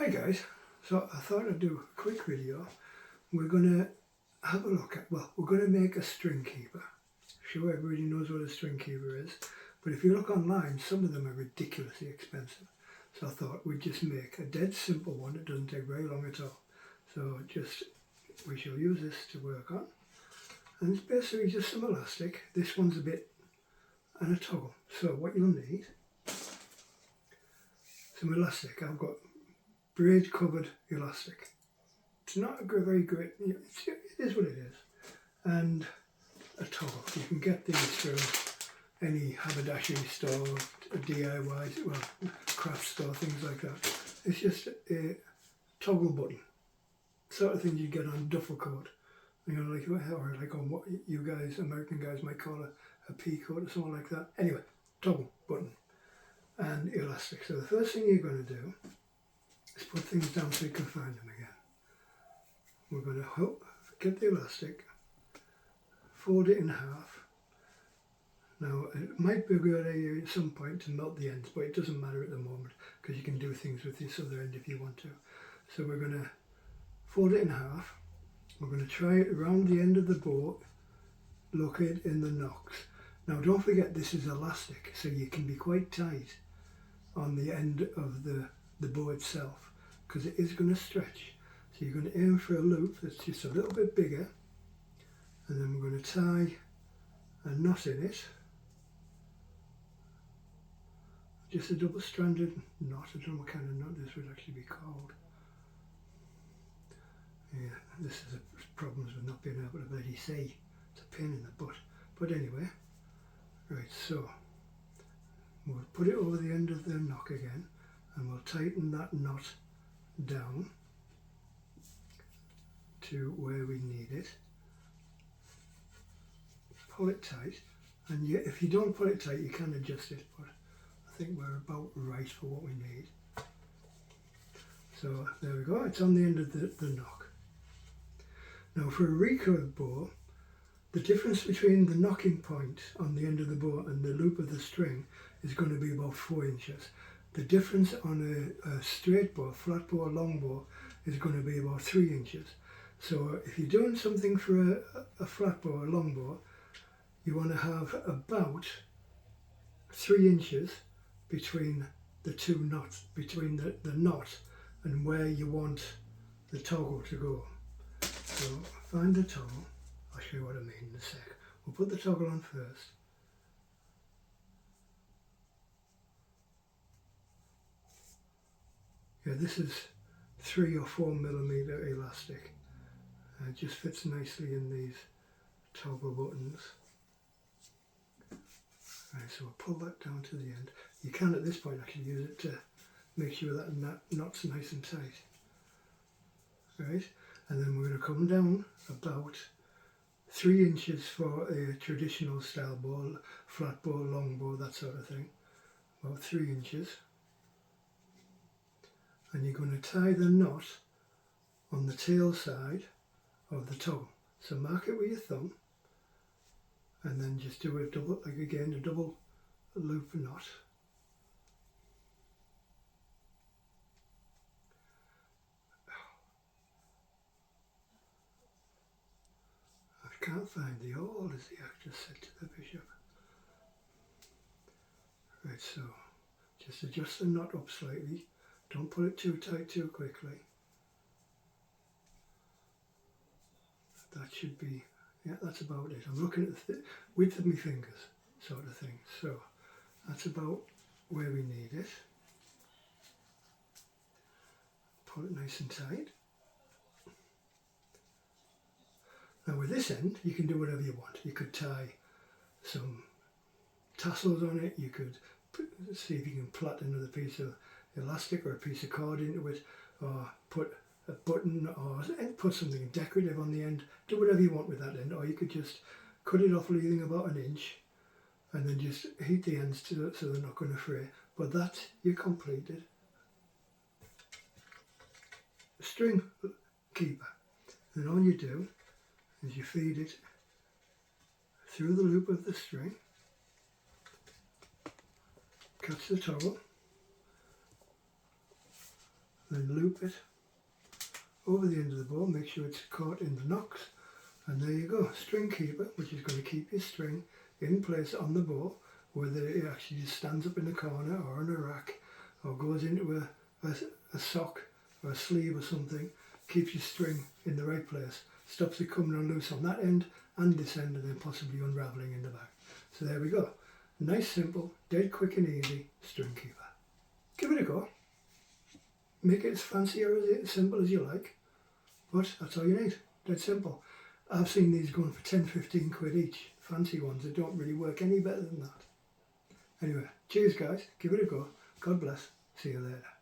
Hi guys, so I thought I'd do a quick video. We're going to have a look at, we're going to make a string keeper. Sure, everybody knows what a string keeper is, but if you look online, some of them are ridiculously expensive. So I thought we'd just make a dead simple one that doesn't take very long at all. So we shall use this to work on. And it's basically just some elastic. This one's a bit, and a toggle. So what you'll need, some elastic. I've got braid covered elastic. It's not a very great, it is what it is. And a toggle. You can get these through any haberdashery store, a DIY, craft store, things like that. It's just a toggle button. Sort of thing you get on duffel coat. You know, like on what you guys, American guys, might call a pea coat or something like that. Anyway, toggle button and elastic. So the first thing you're going to do is put things down so you can find them again. We're going to get the elastic, fold it in half. Now it might be a good idea at some point to melt the ends, but it doesn't matter at the moment because you can do things with this other end if you want to. So we're going to fold it in half. We're going to try it around the end of the bow, located in the nocks. Now don't forget this is elastic, so you can be quite tight on the end of the bow itself because it is going to stretch. So you're going to aim for a loop that's just a little bit bigger, and then we're going to tie a knot in it. Just a double-stranded knot. I don't know what kind of knot this would actually be called. Yeah, this is the problems with not being able to bloody see. It's a pain in the butt. But anyway, right, so we'll put it over the end of the knock again, and we'll tighten that knot down to where we need it. Pull it tight, and if you don't pull it tight you can adjust it, but I think we're about right for what we need. So there we go, it's on the end of the knock. Now for a recurve bow, the difference between the knocking point on the end of the bow and the loop of the string is going to be about 4 inches. The difference on a straight bow, flat bow or long bow is going to be about 3 inches. So if you're doing something for a flat bow or long bow, you want to have about 3 inches between the two knots, between the knot and where you want the toggle to go. So find the toggle. I'll show you what I mean in a sec. We'll put the toggle on first. Yeah, this is 3 or 4 millimeter elastic. It just fits nicely in these toggle buttons. Right, so we'll pull that down to the end. You can at this point actually use it to make sure that knot's nice and tight. Right, and then we're going to come down about 3 inches for a traditional style bow, flat bow, long bow, that sort of thing. About 3 inches. And you're going to tie the knot on the tail side of the toggle. So mark it with your thumb, and then just do a double, a double loop knot. I can't find the awl, as the actress said to the bishop. Right, so just adjust the knot up slightly. Don't pull it too tight too quickly. That should be, yeah, that's about it. I'm looking at the width of my fingers, sort of thing. So that's about where we need it. Pull it nice and tight. Now with this end, you can do whatever you want. You could tie some tassels on it. You could see if you can plait another piece of elastic or a piece of cord into it, or put a button or put something decorative on the end. Do whatever you want with that end, or you could just cut it off, leaving about 1 inch, and then just heat the ends so they're not going to fray. But that's your completed string keeper. And all you do is you feed it through the loop of the string, catch the toggle, and loop it over the end of the bow. Make sure it's caught in the nocks, and there you go, string keeper, which is going to keep your string in place on the bow, whether it actually just stands up in the corner or on a rack or goes into a sock or a sleeve or something. Keeps your string in the right place, stops it coming loose on that end and this end, and then possibly unravelling in the back. So there we go, nice, simple, dead quick and easy string keeper. Give it a go. Make it as fancy or as simple as you like, but that's all you need. Dead simple. I've seen these going for 10-15 quid each, fancy ones that don't really work any better than that. Anyway, cheers guys, give it a go. God bless. See you later.